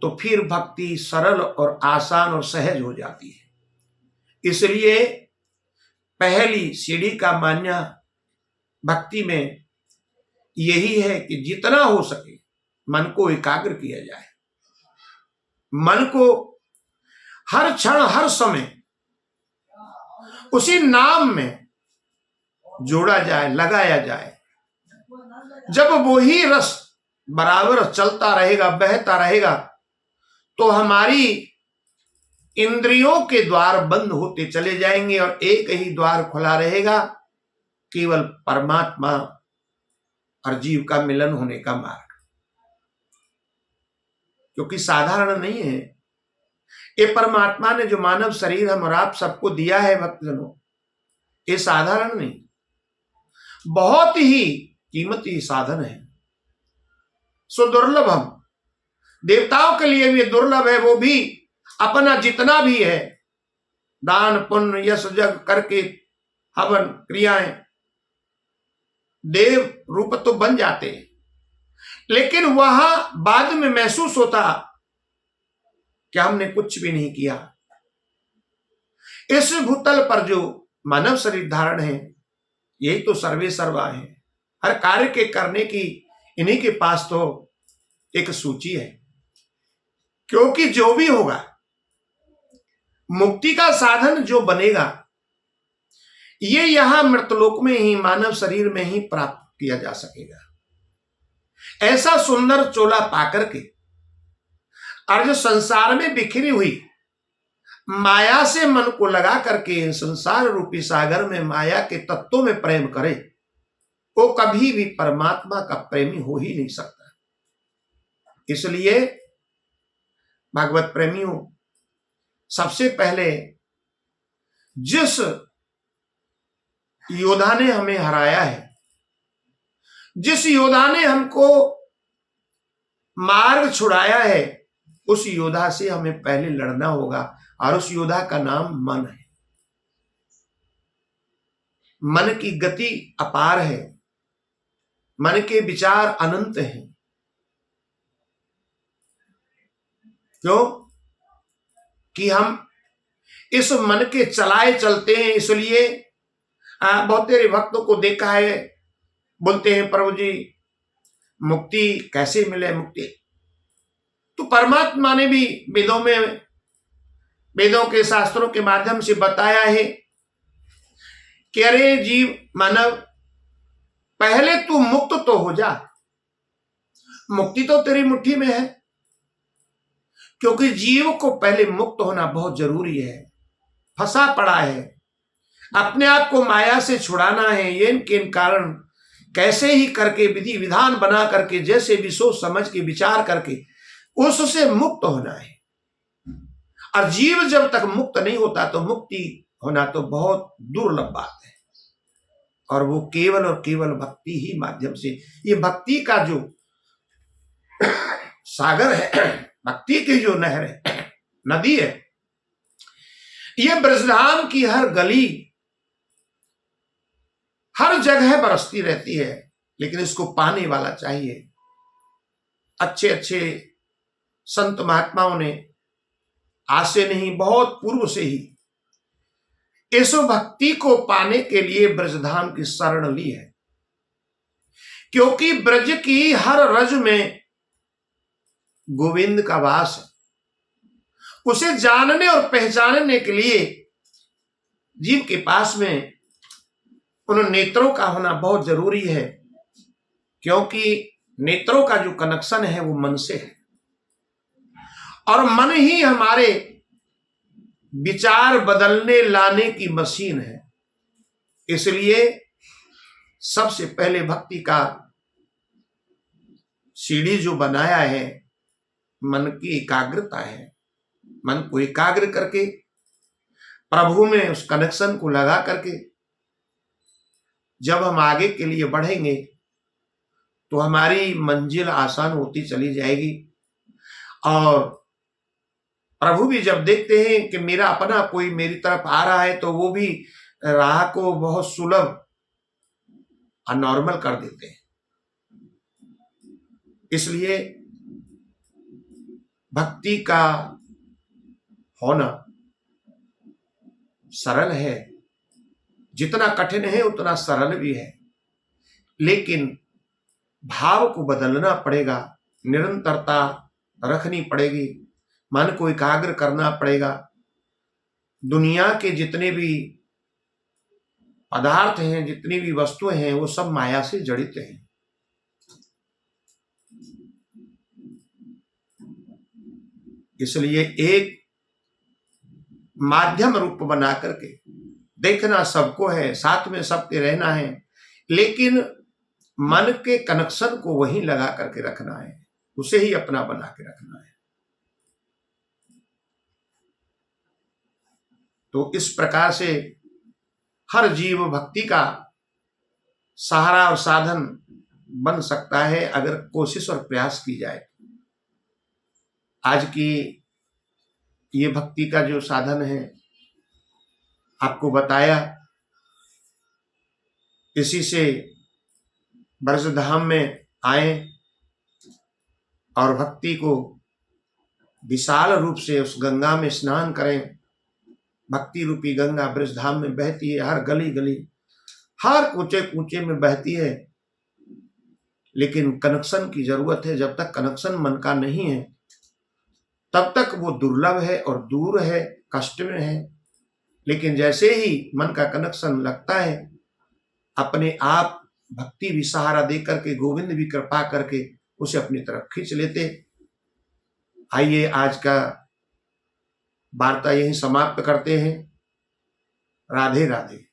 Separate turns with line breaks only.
तो फिर भक्ति सरल और आसान और सहज हो जाती है। इसलिए पहली सीढ़ी का मान्य भक्ति में यही है कि जितना हो सके मन को एकाग्र किया जाए, मन को हर क्षण हर समय उसी नाम में जोड़ा जाए, लगाया जाए। जब वही रस बराबर चलता रहेगा, बहता रहेगा, तो हमारी इंद्रियों के द्वार बंद होते चले जाएंगे और एक ही द्वार खुला रहेगा, केवल परमात्मा और जीव का मिलन होने का मार्ग। क्योंकि साधारण नहीं है ये परमात्मा ने जो मानव शरीर हम और आप सबको दिया है भक्तजनों, ये साधारण नहीं, बहुत ही कीमती साधन है, सुदुर्लभम। देवताओं के लिए भी दुर्लभ है, वो भी अपना जितना भी है दान पुण्य यश जग करके हवन क्रियाएं देव रूप तो बन जाते हैं, लेकिन वहां बाद में महसूस होता कि हमने कुछ भी नहीं किया। इस भूतल पर जो मानव शरीर धारण है, यही तो सर्वे सर्वा है। हर कार्य के करने की इन्हीं के पास तो एक सूची है। क्योंकि जो भी होगा, मुक्ति का साधन जो बनेगा, ये यहां मृतलोक में ही मानव शरीर में ही प्राप्त किया जा सकेगा। ऐसा सुंदर चोला पाकर के और जो संसार में बिखरी हुई माया से मन को लगा करके संसार रूपी सागर में माया के तत्वों में प्रेम करे, वो कभी भी परमात्मा का प्रेमी हो ही नहीं सकता। इसलिए भागवत प्रेमियों, सबसे पहले जिस योद्धा ने हमें हराया है, जिस योद्धा ने हमको मार्ग छुड़ाया है, उस योद्धा से हमें पहले लड़ना होगा, और उस योद्धा का नाम मन है। मन की गति अपार है, मन के विचार अनंत हैं। क्यों? कि हम इस मन के चलाए चलते हैं। इसलिए बहुत तेरे भक्तों को देखा है, बोलते हैं प्रभु जी मुक्ति कैसे मिले मुक्ति। तो परमात्मा ने भी वेदों में, वेदों के शास्त्रों के माध्यम से बताया है कि अरे जीव मानव, पहले तू मुक्त तो हो जा। मुक्ति तो तेरी मुट्ठी में है, क्योंकि जीव को पहले मुक्त होना बहुत जरूरी है। फंसा पड़ा है, अपने आप को माया से छुड़ाना है। ये किन कारण कैसे ही करके विधि विधान बना करके, जैसे भी सोच समझ के विचार करके उससे मुक्त होना है। और जीव जब तक मुक्त नहीं होता तो मुक्ति होना तो बहुत दुर्लभ बात है। और वो केवल और केवल भक्ति ही माध्यम से, ये भक्ति का जो सागर है, भक्ति की जो नहर है, नदी है, ये ब्रजधाम की हर गली हर जगह बरसती रहती है। लेकिन इसको पाने वाला चाहिए। अच्छे अच्छे संत महात्माओं ने आज से नहीं, बहुत पूर्व से ही इस भक्ति को पाने के लिए ब्रजधाम की शरण ली है। क्योंकि ब्रज की हर रज में गोविंद का वास है। उसे जानने और पहचानने के लिए जीव के पास में उन नेत्रों का होना बहुत जरूरी है। क्योंकि नेत्रों का जो कनेक्शन है वो मन से है, और मन ही हमारे विचार बदलने लाने की मशीन है। इसलिए सबसे पहले भक्ति का सीढ़ी जो बनाया है, मन की एकाग्रता है। मन को एकाग्र करके प्रभु में उस कनेक्शन को लगा करके जब हम आगे के लिए बढ़ेंगे तो हमारी मंजिल आसान होती चली जाएगी। और प्रभु भी जब देखते हैं कि मेरा अपना कोई मेरी तरफ आ रहा है, तो वो भी राह को बहुत सुलभ और नॉर्मल कर देते हैं। इसलिए भक्ति का होना सरल है, जितना कठिन है उतना सरल भी है, लेकिन भाव को बदलना पड़ेगा, निरंतरता रखनी पड़ेगी, मन को एकाग्र करना पड़ेगा। दुनिया के जितने भी पदार्थ हैं, जितनी भी वस्तुएं हैं, वो सब माया से जड़ित हैं। इसलिए एक माध्यम रूप बना करके देखना सबको है, साथ में सबके रहना है, लेकिन मन के कनेक्शन को वहीं लगा करके रखना है, उसे ही अपना बना के रखना है। तो इस प्रकार से हर जीव भक्ति का सहारा और साधन बन सकता है अगर कोशिश और प्रयास की जाए। आज की ये भक्ति का जो साधन है आपको बताया, इसी से ब्रज धाम में आए और भक्ति को विशाल रूप से उस गंगा में स्नान करें। भक्ति रूपी गंगा ब्रज धाम में बहती है, हर गली गली, हर कूचे कूचे में बहती है, लेकिन कनेक्शन की जरूरत है। जब तक कनेक्शन मन का नहीं है तब तक वो दुर्लभ है और दूर है, कष्ट में है। लेकिन जैसे ही मन का कनेक्शन लगता है, अपने आप भक्ति भी सहारा दे करके, गोविंद भी कृपा करके उसे अपनी तरफ खींच लेते। आइए आज का वार्ता यही समाप्त करते हैं। राधे राधे।